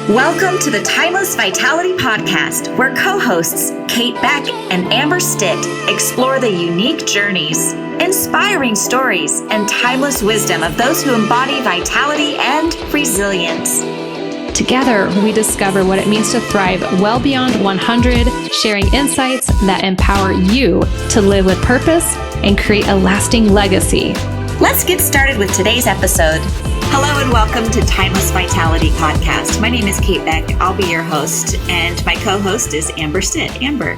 Welcome to the Timeless Vitality Podcast, where co-hosts Kate Beck and Amber Stitt explore the unique journeys, inspiring stories, and timeless wisdom of those who embody vitality and resilience. Together, we discover what it means to thrive well beyond 100, sharing insights that empower you to live with purpose and create a lasting legacy. Let's get started with today's episode. Hello and welcome to Timeless Vitality Podcast. My name is Kate Beck. I'll be your host, and my co-host is Amber Stitt. Amber.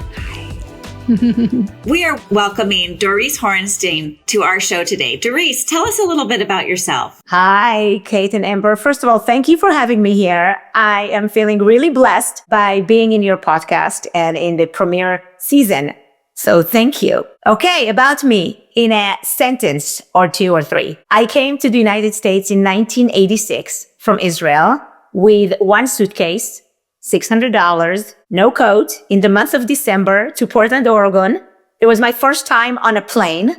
We are welcoming Dorice Horenstein to our show today. Dorice, tell us a little bit about yourself. Hi, Kate and Amber. First of all, thank you for having me here. I am feeling really blessed by being in your podcast and in the premiere season. So thank you. Okay, about me in a sentence or two or three. I came to the United States in 1986 from Israel with one suitcase, $600, no coat, in the month of December to Portland, Oregon. It was my first time on a plane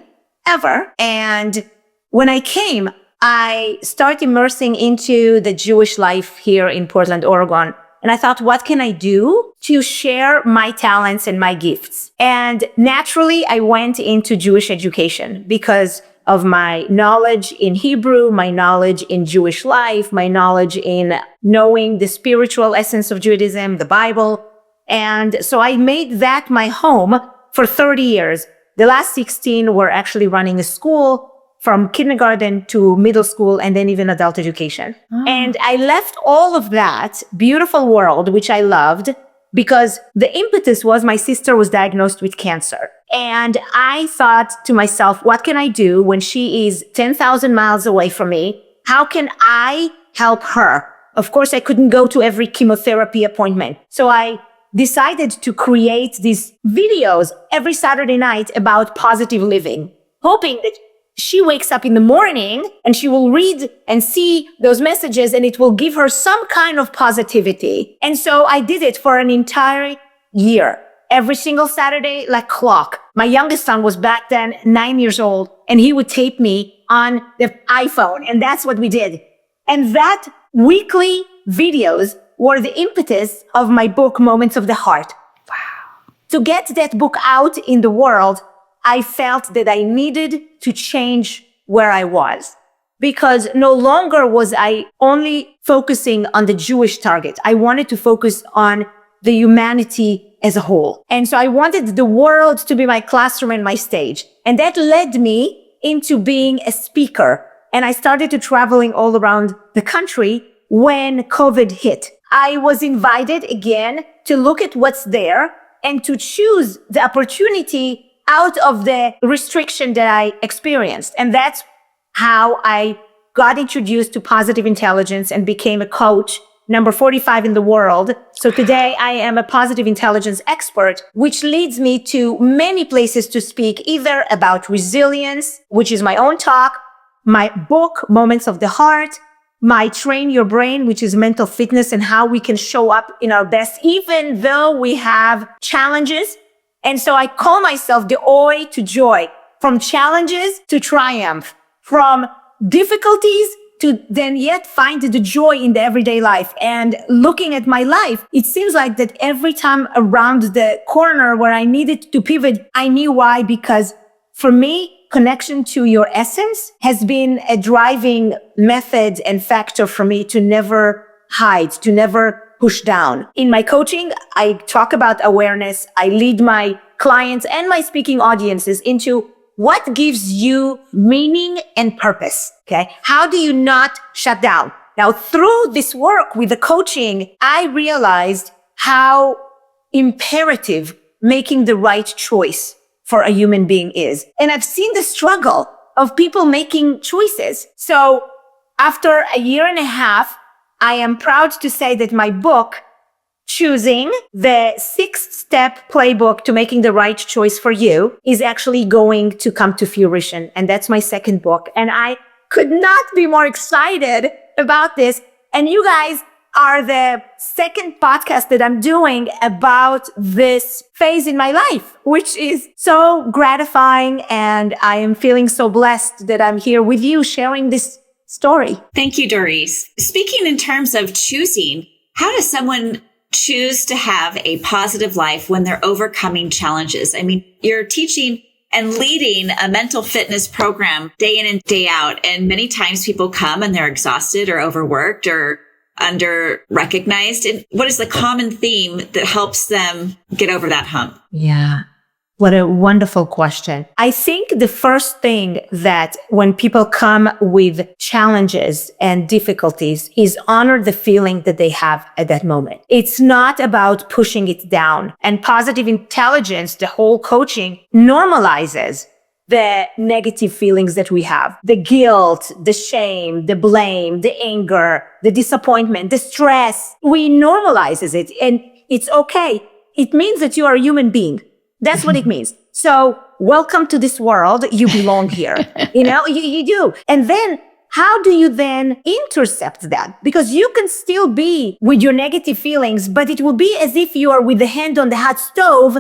ever. And when I came, I started immersing into the Jewish life here in Portland, Oregon. And I thought, what can I do to share my talents and my gifts? And naturally, I went into Jewish education because of my knowledge in Hebrew, my knowledge in Jewish life, my knowledge in knowing the spiritual essence of Judaism, the Bible. And so I made that my home for 30 years. The last 16 were actually running a school from kindergarten to middle school and then even adult education. Oh. And I left all of that beautiful world, which I loved, because the impetus was my sister was diagnosed with cancer. And I thought to myself, what can I do when she is 10,000 miles away from me? How can I help her? Of course, I couldn't go to every chemotherapy appointment. So I decided to create these videos every Saturday night about positive living, hoping that she wakes up in the morning and she will read and see those messages and it will give her some kind of positivity. And so I did it for an entire year, every single Saturday, like clock. My youngest son was back then 9 years old and he would tape me on the iPhone. And that's what we did. And that weekly videos were the impetus of my book, Moments of the Heart. Wow. To get that book out in the world, I felt that I needed to change where I was because no longer was I only focusing on the Jewish target. I wanted to focus on the humanity as a whole. And so I wanted the world to be my classroom and my stage. And that led me into being a speaker. And I started to traveling all around the country when COVID hit. I was invited again to look at what's there and to choose the opportunity out of the restriction that I experienced. And that's how I got introduced to positive intelligence and became a coach, number 45 in the world. So today I am a positive intelligence expert, which leads me to many places to speak, either about resilience, which is my own talk, my book, Moments of the Heart, my Train Your Brain, which is mental fitness and how we can show up in our best, even though we have challenges. And so I call myself the oi to joy, from challenges to triumph, from difficulties to then yet find the joy in the everyday life. And looking at my life, it seems like that every time around the corner where I needed to pivot, I knew why, because for me, connection to your essence has been a driving method and factor for me to never hide, to never push down. In my coaching, I talk about awareness. I lead my clients and my speaking audiences into what gives you meaning and purpose. Okay. How do you not shut down? Now, through this work with the coaching, I realized how imperative making the right choice for a human being is. And I've seen the struggle of people making choices. So after a year and a half, I am proud to say that my book, Choosing the 6-Step Playbook to Making the Right Choice for You, is actually going to come to fruition. And that's my second book. And I could not be more excited about this. And you guys are the second podcast that I'm doing about this phase in my life, which is so gratifying. And I am feeling so blessed that I'm here with you sharing this story. Thank you, Dorice. Speaking in terms of choosing, how does someone choose to have a positive life when they're overcoming challenges? I mean, you're teaching and leading a mental fitness program day in and day out. And many times people come and they're exhausted or overworked or under recognized. And what is the common theme that helps them get over that hump? Yeah. What a wonderful question. I think the first thing that when people come with challenges and difficulties is honor the feeling that they have at that moment. It's not about pushing it down. And positive intelligence, the whole coaching, normalizes the negative feelings that we have. The guilt, the shame, the blame, the anger, the disappointment, the stress. We normalizes it and it's okay. It means that you are a human being. That's what it means. So welcome to this world. You belong here. You do. And then how do you then intercept that? Because you can still be with your negative feelings, but it will be as if you are with the hand on the hot stove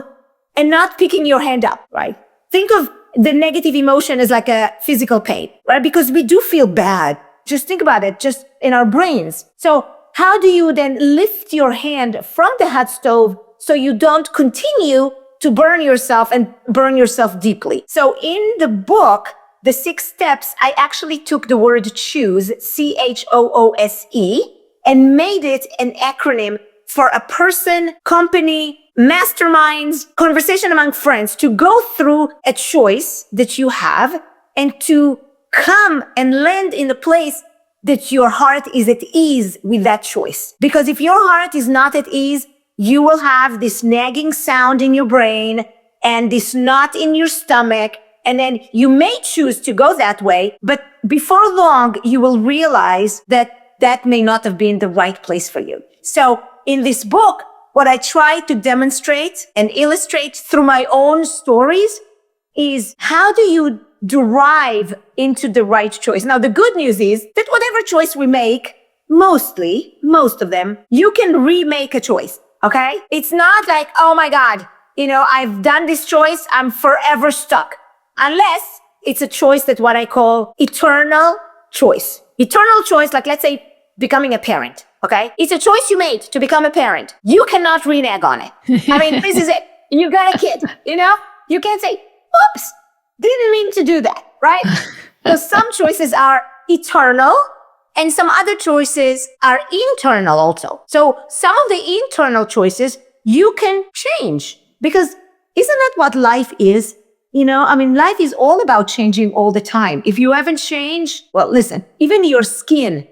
and not picking your hand up, right? Think of the negative emotion as like a physical pain, right? Because we do feel bad. Just think about it, just in our brains. So how do you then lift your hand from the hot stove so you don't continue to burn yourself and burn yourself deeply? So in the book, The 6 Steps, I actually took the word choose, CHOOSE, and made it an acronym for a person, company, masterminds, conversation among friends to go through a choice that you have and to come and land in a place that your heart is at ease with that choice. Because if your heart is not at ease, you will have this nagging sound in your brain and this knot in your stomach. And then you may choose to go that way, but before long, you will realize that that may not have been the right place for you. So in this book, what I try to demonstrate and illustrate through my own stories is how do you derive into the right choice? Now, the good news is that whatever choice we make, most of them, you can remake a choice. Okay? It's not like, oh my God, I've done this choice. I'm forever stuck. Unless it's a choice that what I call eternal choice. Eternal choice, like let's say becoming a parent. Okay? It's a choice you made to become a parent. You cannot renege on it. I mean, this is it. You got a kid, You can't say, oops, didn't mean to do that, right? So some choices are eternal. And some other choices are internal also. So some of the internal choices you can change because isn't that what life is? Life is all about changing all the time. If you haven't changed, well, listen, even your skin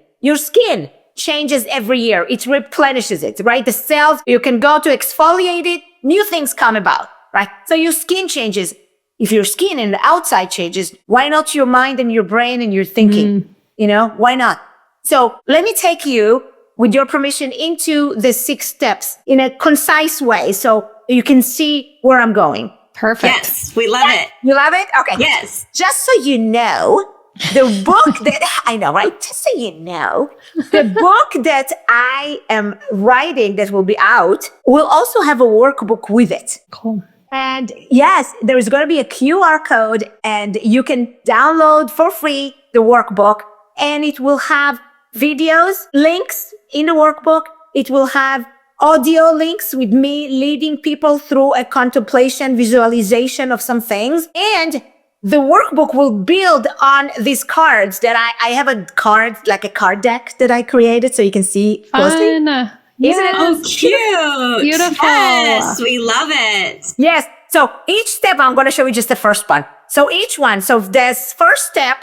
changes every year. It replenishes it, right? The cells, you can go to exfoliate it. New things come about, right? So your skin changes. If your skin and the outside changes, why not your mind and your brain and your thinking? Why not? So let me take you, with your permission, into the 6 steps in a concise way so you can see where I'm going. Perfect. Yes, we love it. You love it? Okay. Yes. Just so you know, the book that, I know, right? Just so you know, the book that I am writing that will be out will also have a workbook with it. Cool. And yes, there is going to be a QR code and you can download for free the workbook and it will have videos, links in the workbook. It will have audio links with me leading people through a contemplation, visualization of some things. And the workbook will build on these cards that I have a card, like a card deck that I created so you can see closely. Fun. Isn't it? Oh, cute. Beautiful. Yes, we love it. Yes. So each step, I'm going to show you just the first one. So this first step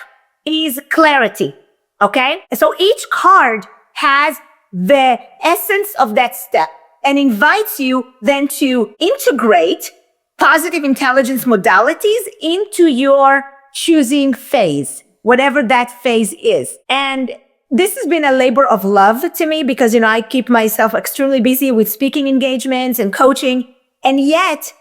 is clarity. Okay. So each card has the essence of that step and invites you then to integrate positive intelligence modalities into your choosing phase, whatever that phase is. And this has been a labor of love to me because, I keep myself extremely busy with speaking engagements and coaching. And yet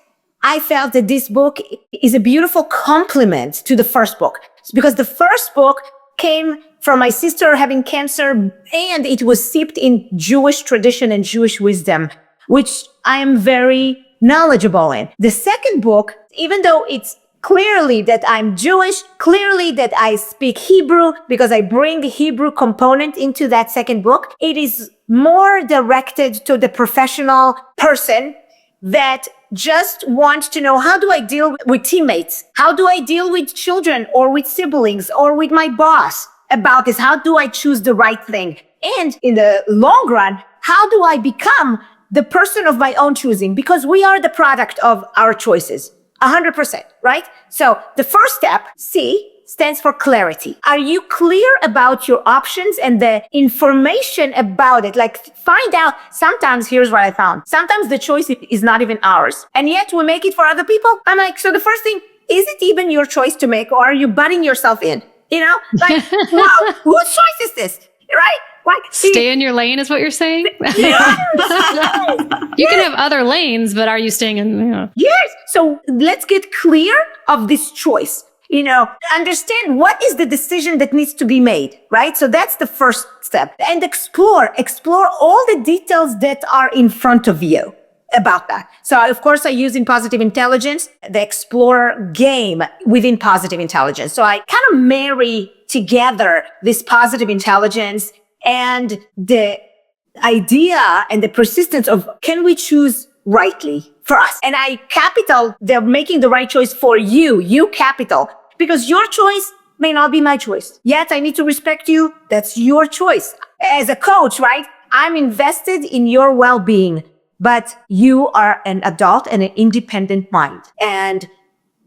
I felt that this book is a beautiful complement to the first book because the first book came from my sister having cancer and it was steeped in Jewish tradition and Jewish wisdom, which I am very knowledgeable in. The second book, even though it's clearly that I'm Jewish, clearly that I speak Hebrew, because I bring the Hebrew component into that second book. It is more directed to the professional person that just wants to know, how do I deal with teammates? How do I deal with children or with siblings or with my boss about this? How do I choose the right thing? And in the long run, how do I become the person of my own choosing? Because we are the product of our choices. 100%, right? So the first step, C, stands for clarity. Are you clear about your options and the information about it? Like, find out. Sometimes, here's what I found. Sometimes the choice is not even ours, and yet we make it for other people. I'm like, so the first thing, is it even your choice to make, or are you butting yourself in? You know, like, wow, whose choice is this? Right? Like, stay in your lane is what you're saying? Yes. You can have other lanes, but are you staying in? You know? Yes. So let's get clear of this choice. You know, understand what is the decision that needs to be made, right? So that's the first step. And explore all the details that are in front of you about that. So of course I use in positive intelligence, the explore game within positive intelligence. So I kind of marry together this positive intelligence and the idea and the persistence of, can we choose rightly for us? And I capital, they're making the right choice for you capital, because your choice may not be my choice. Yet I need to respect you. That's your choice. As a coach, right? I'm invested in your well-being, but you are an adult and an independent mind. And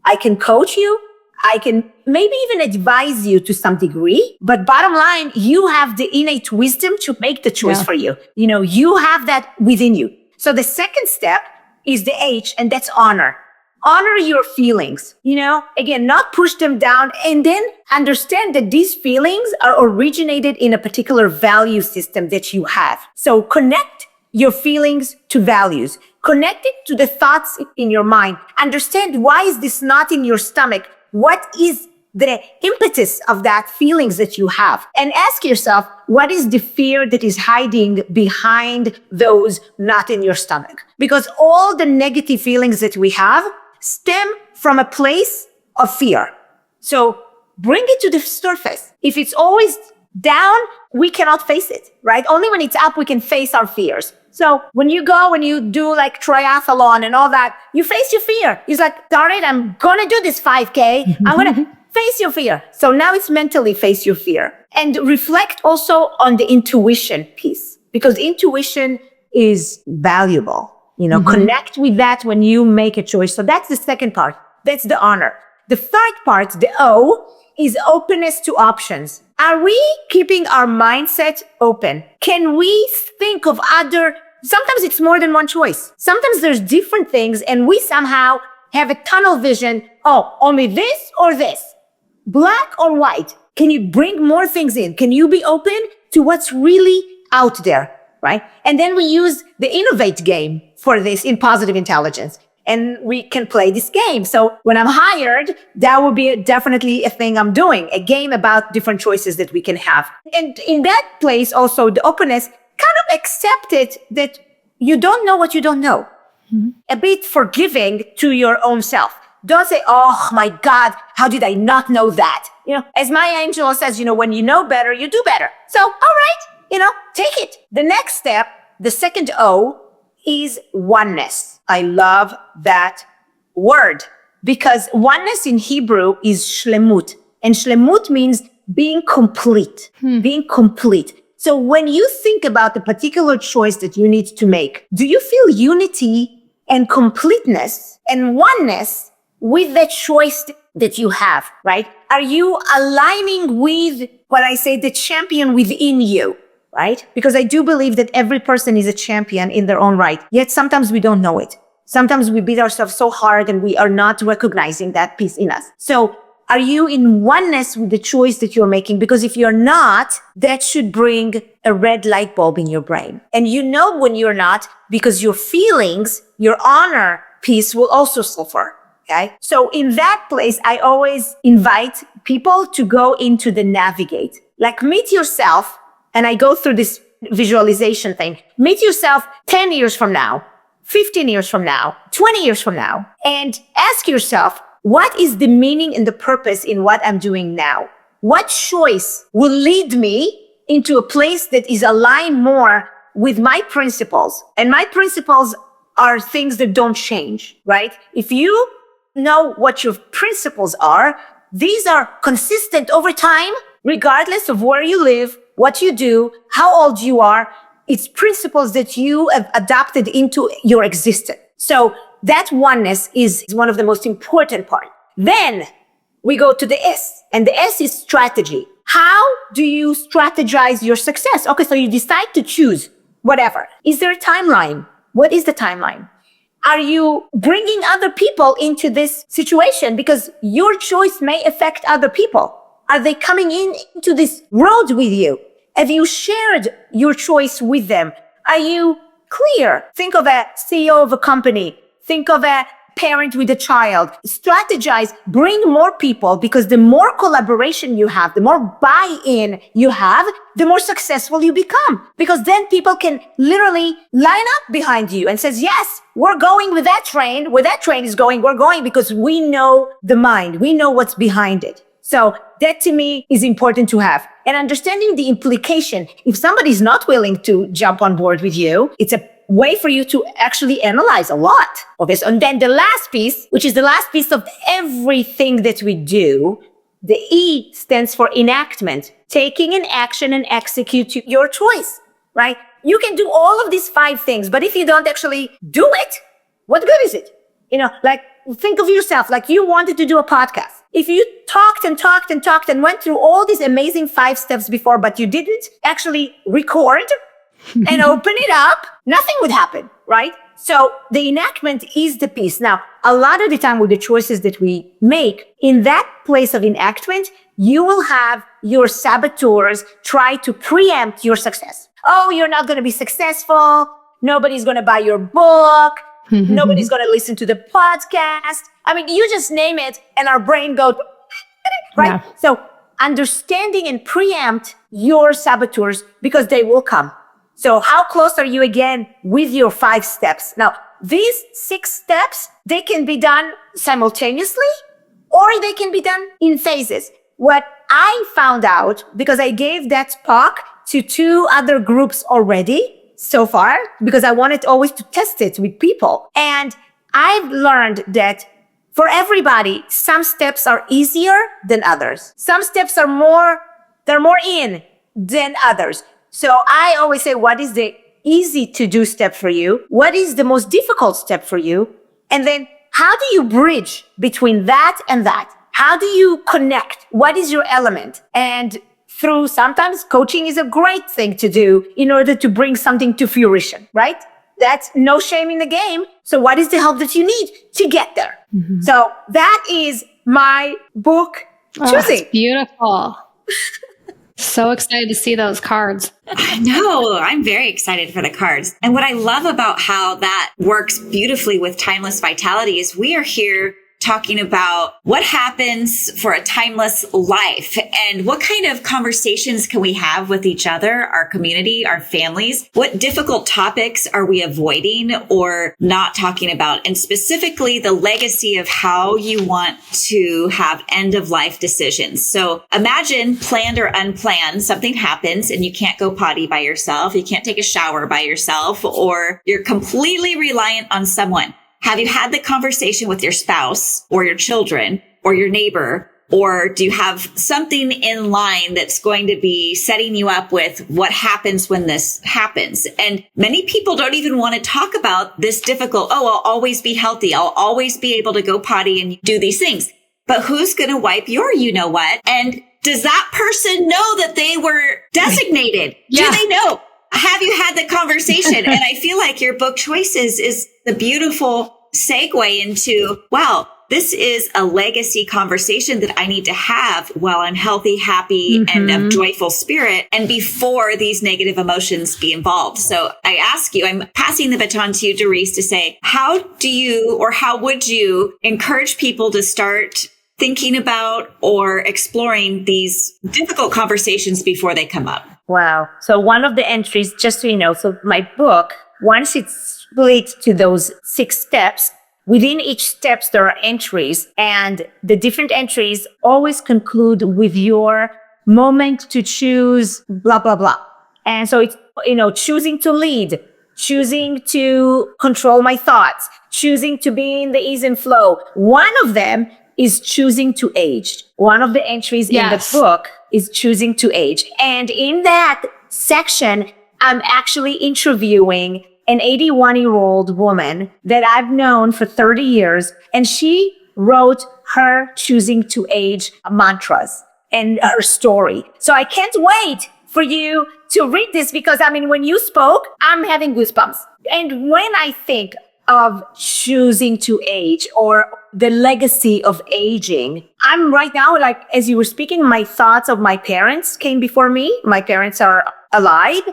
I can coach you. I can maybe even advise you to some degree, but bottom line, you have the innate wisdom to make the choice for you. You know, you have that within you. So the second step is the H, and that's honor. Honor your feelings, you know, again, not push them down, and then understand that these feelings are originated in a particular value system that you have. So connect your feelings to values. Connect it to the thoughts in your mind. Understand, why is this not in your stomach? What is the impetus of that feelings that you have? And ask yourself, what is the fear that is hiding behind those not in your stomach? Because all the negative feelings that we have stem from a place of fear. So bring it to the surface. If it's always down, we cannot face it, right? Only when it's up, we can face our fears. So when you do like triathlon and all that, you face your fear. It's like, darn it, I'm going to do this 5K. I'm going to face your fear. So now it's mentally face your fear, and reflect also on the intuition piece, because intuition is valuable. You know, connect with that when you make a choice. So that's the second part. That's the honor. The third part, the O, is openness to options. Are we keeping our mindset open? Can we think of sometimes it's more than one choice. Sometimes there's different things, and we somehow have a tunnel vision. Oh, only this or this, black or white. Can you bring more things in? Can you be open to what's really out there, right? And then we use the innovate game for this in positive intelligence. And we can play this game. So when I'm hired, that would be definitely a thing I'm doing, a game about different choices that we can have. And in that place, also the openness, kind of accept it that you don't know what you don't know. A bit forgiving to your own self. Don't say, oh my God, how did I not know that? You know, as Maya Angelou says, you know, when you know better, you do better. So, all right, you know, take it. The next step, the second O, is oneness. I love that word, because oneness in Hebrew is shlemut, and shlemut means being complete, being complete. So when you think about the particular choice that you need to make, do you feel unity and completeness and oneness with the choice that you have, right? Are you aligning with what I say, the champion within you? Right? Because I do believe that every person is a champion in their own right. Yet sometimes we don't know it. Sometimes we beat ourselves so hard and we are not recognizing that piece in us. So are you in oneness with the choice that you're making? Because if you're not, that should bring a red light bulb in your brain. And you know when you're not, because your feelings, your honor piece will also suffer. Okay. So in that place, I always invite people to go into the navigate, like meet yourself. And I go through this visualization thing. Meet yourself 10 years from now, 15 years from now, 20 years from now, and ask yourself, what is the meaning and the purpose in what I'm doing now? What choice will lead me into a place that is aligned more with my principles? And my principles are things that don't change, right? If you know what your principles are, these are consistent over time, regardless of where you live, what you do, how old you are. It's principles that you have adapted into your existence. So that oneness is one of the most important parts. Then we go to the S, and the S is strategy. How do you strategize your success? Okay, so you decide to choose whatever. Is there a timeline? What is the timeline? Are you bringing other people into this situation? Because your choice may affect other people. Are they coming into this road with you? Have you shared your choice with them? Are you clear? Think of a CEO of a company. Think of a parent with a child. Strategize, bring more people, because the more collaboration you have, the more buy-in you have, the more successful you become. Because then people can literally line up behind you and says, yes, we're going with that train. Where that train is going, we're going because we know the mind. We know what's behind it. So that to me is important to have. And understanding the implication, if somebody's not willing to jump on board with you, it's a way for you to actually analyze a lot of this. And then the last piece, which is the last piece of everything that we do, the E stands for enactment, taking an action and execute your choice, right? You can do all of these 5 things, but if you don't actually do it, what good is it? Like think of yourself like you wanted to do a podcast. If you talked and went through all these amazing 5 steps before, but you didn't actually record and open it up, nothing would happen, right? So the enactment is the piece. Now, a lot of the time with the choices that we make, in that place of enactment, you will have your saboteurs try to preempt your success. Oh, you're not going to be successful. Nobody's going to buy your book. Nobody's going to listen to the podcast. I mean, you just name it and our brain goes, right? Yeah. So understanding and preempt your saboteurs because they will come. So how close are you again with your 5 steps? Now, these 6 steps, they can be done simultaneously or they can be done in phases. What I found out, because I gave that talk to 2 other groups already so far, because I wanted always to test it with people. And I've learned that for everybody, some steps are easier than others. Some steps are more in than others. So I always say, what is the easy to do step for you? What is the most difficult step for you? And then how do you bridge between that and that? How do you connect? What is your element? And through sometimes coaching is a great thing to do in order to bring something to fruition, right? That's no shame in the game. So what is the help that you need to get there? Mm-hmm. So that is my book, Choosing. That's beautiful. So excited to see those cards. I know. I'm very excited for the cards. And what I love about how that works beautifully with Timeless Vitality is we are here talking about what happens for a timeless life and what kind of conversations can we have with each other, our community, our families. What difficult topics are we avoiding or not talking about? And specifically the legacy of how you want to have end of life decisions. So imagine planned or unplanned, something happens and you can't go potty by yourself. You can't take a shower by yourself, or you're completely reliant on someone. Have you had the conversation with your spouse or your children or your neighbor? Or do you have something in line that's going to be setting you up with what happens when this happens? And many people don't even want to talk about this difficult, I'll always be healthy. I'll always be able to go potty and do these things. But who's going to wipe your you-know-what? And does that person know that they were designated? Yeah. Do they know? Have you had the conversation? And I feel like your book Choices is the beautiful segue into, wow, this is a legacy conversation that I need to have while I'm healthy, happy, and of joyful spirit, and before these negative emotions be involved. So I ask you, I'm passing the baton to you, Dorice, to say, how do you, or how would you encourage people to start thinking about or exploring these difficult conversations before they come up? Wow. So one of the entries, just so you know, so my book, once it's split to those 6 steps, Within each steps, there are entries, and the different entries always conclude with your moment to choose blah, blah, blah. And so it's, choosing to lead, choosing to control my thoughts, choosing to be in the ease and flow. One of them is choosing to age. One of the entries in the book is choosing to age. And in that section, I'm actually interviewing an 81-year-old woman that I've known for 30 years. And she wrote her choosing to age mantras and her story. So I can't wait for you to read this because, when you spoke, I'm having goosebumps. And when I think of choosing to age or the legacy of aging, I'm right now, like, as you were speaking, my thoughts of my parents came before me. My parents are alive.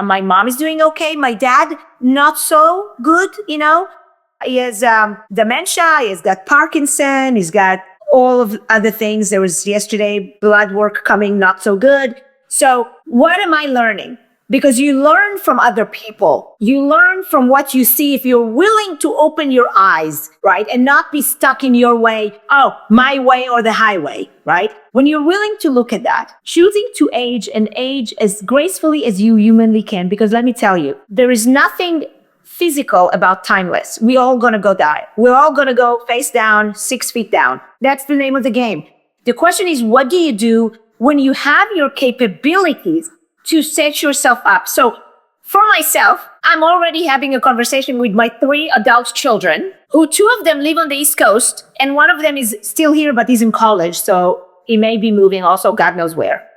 My mom is doing okay. My dad, not so good, He has dementia. He's got Parkinson. He's got all of other things. There was yesterday blood work coming, not so good. So what am I learning? Because you learn from other people. You learn from what you see if you're willing to open your eyes, right? And not be stuck in your way. Oh, my way or the highway, right? When you're willing to look at that, choosing to age and age as gracefully as you humanly can. Because let me tell you, there is nothing physical about timeless. We're all going to go die. We're all going to go face down, 6 feet down. That's the name of the game. The question is, what do you do when you have your capabilities to set yourself up? So for myself, I'm already having a conversation with my 3 adult children, who 2 of them live on the East Coast, and one of them is still here, but he's in college. So he may be moving also, God knows where.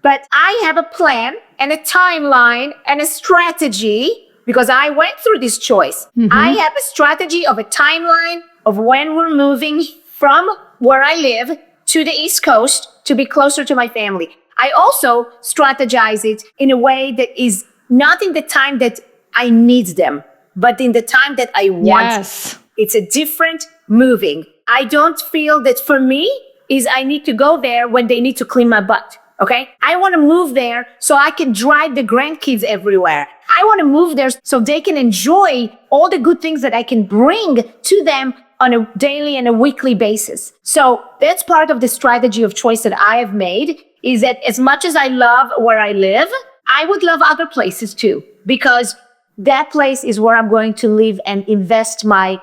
But I have a plan and a timeline and a strategy because I went through this choice. Mm-hmm. I have a strategy of a timeline of when we're moving from where I live to the East Coast to be closer to my family. I also strategize it in a way that is not in the time that I need them, but in the time that I want. Yes. It's a different moving. I don't feel that for me is I need to go there when they need to clean my butt. Okay. I want to move there so I can drive the grandkids everywhere. I want to move there so they can enjoy all the good things that I can bring to them on a daily and a weekly basis. So that's part of the strategy of choice that I have made, is that as much as I love where I live, I would love other places too, because that place is where I'm going to live and invest my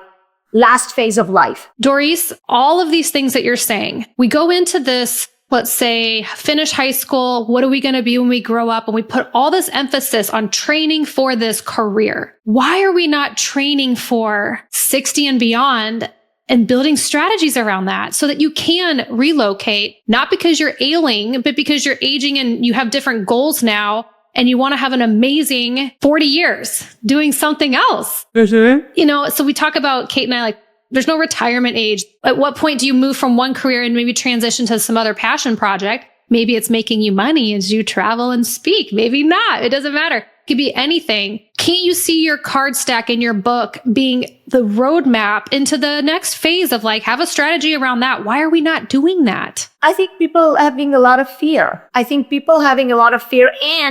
last phase of life. Dorice, all of these things that you're saying, we go into this, let's say, finish high school. What are we going to be when we grow up? And we put all this emphasis on training for this career. Why are we not training for 60 and beyond and building strategies around that so that you can relocate, not because you're ailing, but because you're aging and you have different goals now and you want to have an amazing 40 years doing something else? Mm-hmm. So we talk about, Kate and I, like, there's no retirement age. At what point do you move from one career and maybe transition to some other passion project? Maybe it's making you money as you travel and speak. Maybe not. It doesn't matter. It could be anything. Can't you see your card stack in your book being the roadmap into the next phase of, like, have a strategy around that? Why are we not doing that? I think people having a lot of fear. And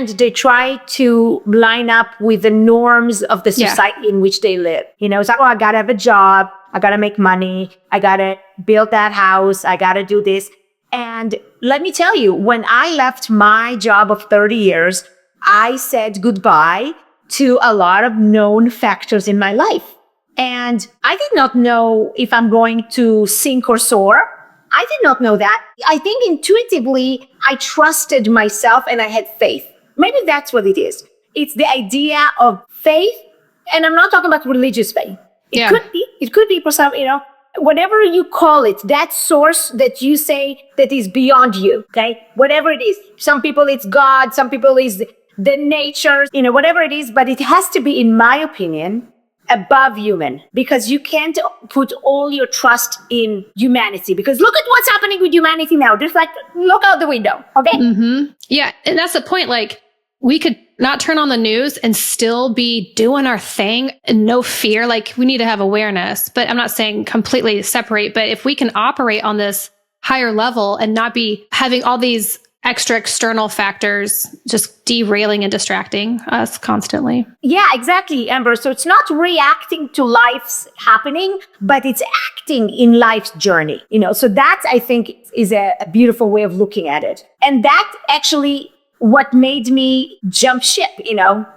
they try to line up with the norms of the society in which they live. It's like, I got to have a job. I got to make money. I got to build that house. I got to do this. And let me tell you, when I left my job of 30 years, I said goodbye to a lot of known factors in my life. And I did not know if I'm going to sink or soar. I did not know that. I think intuitively, I trusted myself and I had faith. Maybe that's what it is. It's the idea of faith. And I'm not talking about religious faith. It could be for some, whatever you call it, that source that you say that is beyond you, okay? Whatever it is. Some people it's God, some people it's the nature, whatever it is, but it has to be, in my opinion, above human, because you can't put all your trust in humanity, because look at what's happening with humanity now. Just like, look out the window, okay? Mm-hmm. Yeah, and that's the point. Like, we could not turn on the news and still be doing our thing and no fear. Like, we need to have awareness, but I'm not saying completely separate, but if we can operate on this higher level and not be having all these extra external factors just derailing and distracting us constantly. Yeah, exactly, Amber. So it's not reacting to life's happening, but it's acting in life's journey. So that I think is a beautiful way of looking at it. And that actually what made me jump ship,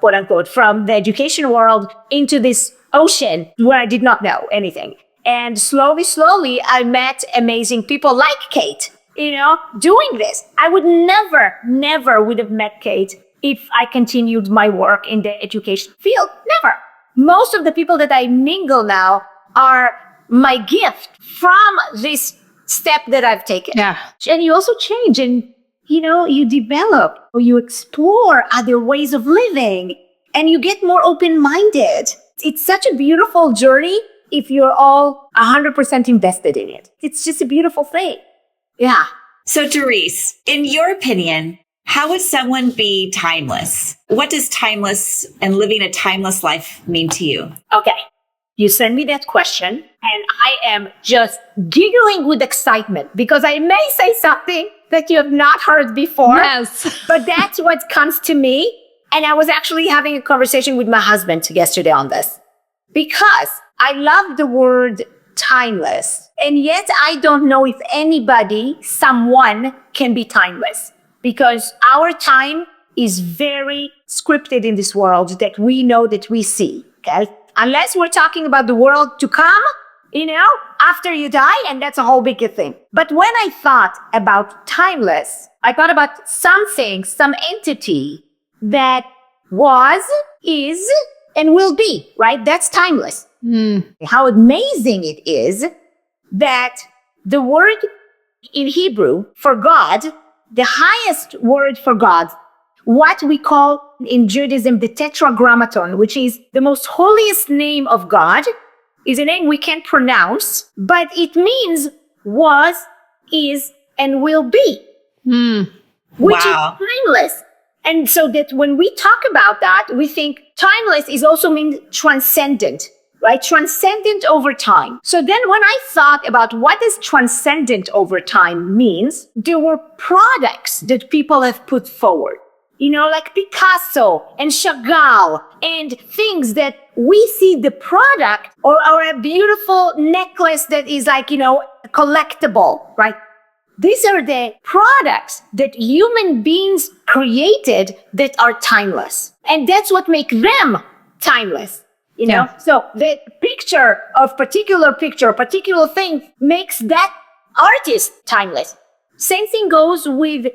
quote unquote, from the education world into this ocean where I did not know anything. And slowly, I met amazing people like Kate, doing this. I would never would have met Kate if I continued my work in the education field. Never. Most of the people that I mingle now are my gift from this step that I've taken. Yeah. And you also change and, you develop or you explore other ways of living and you get more open-minded. It's such a beautiful journey if you're all 100% invested in it. It's just a beautiful thing. Yeah. So Dorice, in your opinion, how would someone be timeless? What does timeless and living a timeless life mean to you? Okay. You send me that question and I am just giggling with excitement because I may say something that you have not heard before. Yes. But that's what comes to me. And I was actually having a conversation with my husband yesterday on this because I love the word timeless. And yet I don't know if someone can be timeless because our time is very scripted in this world that we know that we see. Okay. Unless we're talking about the world to come, after you die, and that's a whole big thing. But when I thought about timeless, I thought about something, some entity that was, is, and will be, right? That's timeless. How amazing it is that the word in Hebrew for God, the highest word for God, what we call in Judaism the tetragrammaton, which is the most holiest name of God, is a name we can't pronounce, but it means was, is, and will be, which is timeless. And so that when we talk about that, we think timeless is also mean transcendent, right? Transcendent over time. So then when I thought about what does transcendent over time means, there were products that people have put forward. Like Picasso and Chagall and things that we see the product or a beautiful necklace that is like, collectible, right? These are the products that human beings created that are timeless. And that's what makes them timeless, Yeah. So the particular thing makes that artist timeless. Same thing goes with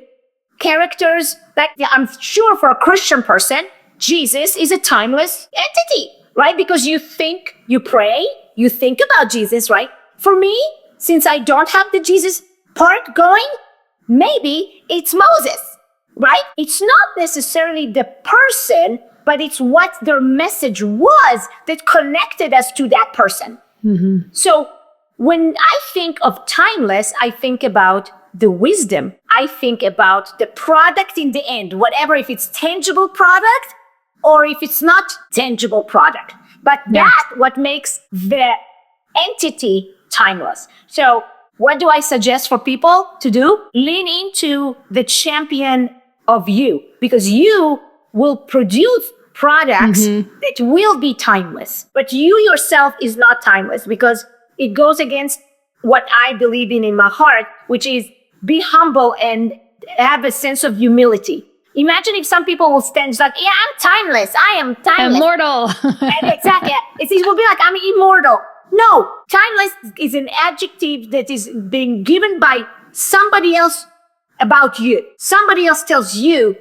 characters that I'm sure for a Christian person, Jesus is a timeless entity, right? Because you pray, you think about Jesus, right? For me, since I don't have the Jesus part going, maybe it's Moses, right? It's not necessarily the person, but it's what their message was that connected us to that person. Mm-hmm. So when I think of timeless, I think about the wisdom. I think about the product in the end, whatever, if it's tangible product or if it's not tangible product. But that's what makes the entity timeless. So what do I suggest for people to do? Lean into the champion of you, because you will produce products that will be timeless. But you yourself is not timeless because it goes against what I believe in my heart, which is be humble and have a sense of humility. Imagine if some people will stand like, yeah, I'm timeless. I am timeless. Immortal. Exactly. It will be like, I'm immortal. No, timeless is an adjective that is being given by somebody else about you. Somebody else tells you,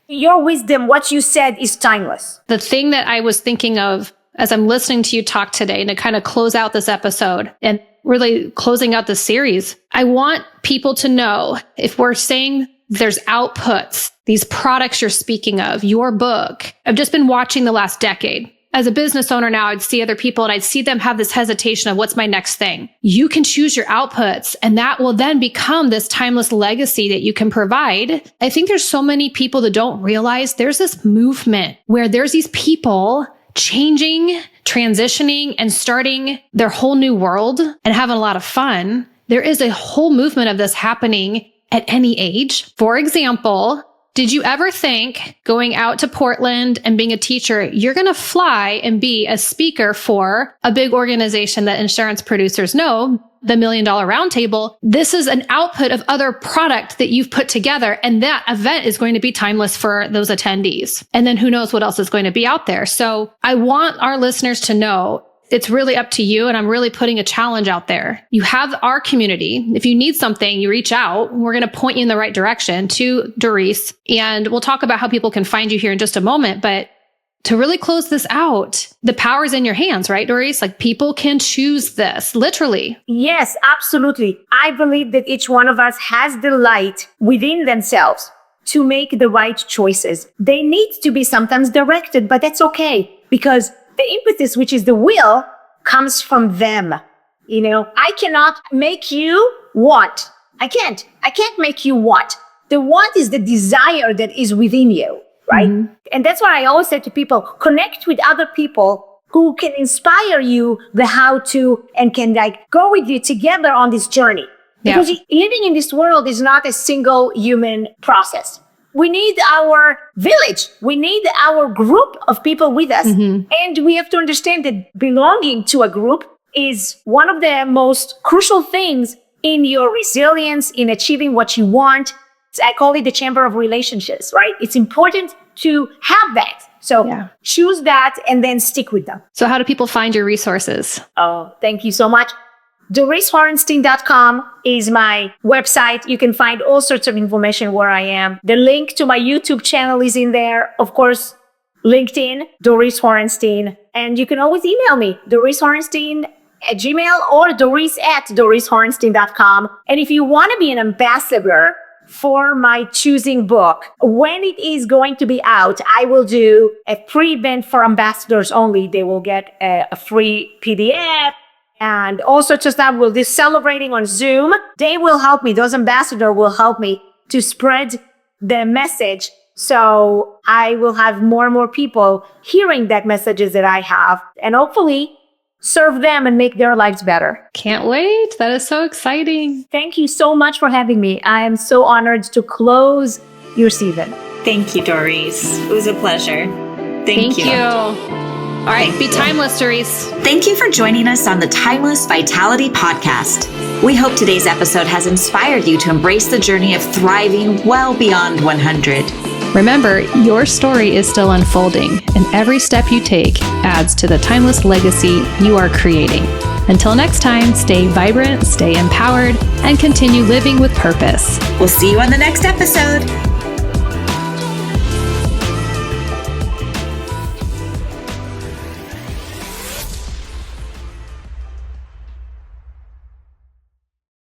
your wisdom, what you said is timeless. The thing that I was thinking of as I'm listening to you talk today and to kind of close out this episode and really closing out the series, I want people to know, if we're saying there's outputs, these products you're speaking of, your book, I've just been watching the last decade. As a business owner now, I'd see other people and I'd see them have this hesitation of what's my next thing. You can choose your outputs and that will then become this timeless legacy that you can provide. I think there's so many people that don't realize there's this movement where there's these people changing, transitioning, and starting their whole new world and having a lot of fun. There is a whole movement of this happening at any age. For example, did you ever think going out to Portland and being a teacher, you're going to fly and be a speaker for a big organization that insurance producers know, the $1 Million Roundtable? This is an output of other product that you've put together. And that event is going to be timeless for those attendees. And then who knows what else is going to be out there. So I want our listeners to know it's really up to you. And I'm really putting a challenge out there. You have our community. If you need something, you reach out. We're going to point you in the right direction to Dorice. And we'll talk about how people can find you here in just a moment. But to really close this out, the power is in your hands, right, Dorice? Like, people can choose this, literally. Yes, absolutely. I believe that each one of us has the light within themselves to make the right choices. They need to be sometimes directed, but that's okay, because the impetus, which is the will, comes from them. You know, I cannot make you want. I can't make you want. The want is the desire that is within you, right? Mm-hmm. And that's why I always say to people, connect with other people who can inspire you the how to and can like go with you together on this journey. Yeah. Because living in this world is not a single human process. We need our village. We need our group of people with us. Mm-hmm. And we have to understand that belonging to a group is one of the most crucial things in your resilience, in achieving what you want. I call it the chamber of relationships, right? It's important to have that. So choose that and then stick with them. So how do people find your resources? Oh, thank you so much. doricehorenstein.com is my website. You can find all sorts of information where I am. The link to my YouTube channel is in there. Of course, LinkedIn, Dorice Horenstein. And you can always email me, doricehorenstein@gmail or dorice@doricehorenstein.com. And if you want to be an ambassador for my choosing book, when it is going to be out, I will do a pre-event for ambassadors only. They will get a free PDF. And all sorts of stuff. We'll be celebrating on Zoom. They will help me. Those ambassadors will help me to spread the message. So I will have more and more people hearing that messages that I have and hopefully serve them and make their lives better. Can't wait. That is so exciting. Thank you so much for having me. I am so honored to close your season. Thank you, Dorice. It was a pleasure. Thank you. All right, be timeless, Dorice. Thank you for joining us on the Timeless Vitality Podcast. We hope today's episode has inspired you to embrace the journey of thriving well beyond 100. Remember, your story is still unfolding, and every step you take adds to the timeless legacy you are creating. Until next time, stay vibrant, stay empowered, and continue living with purpose. We'll see you on the next episode.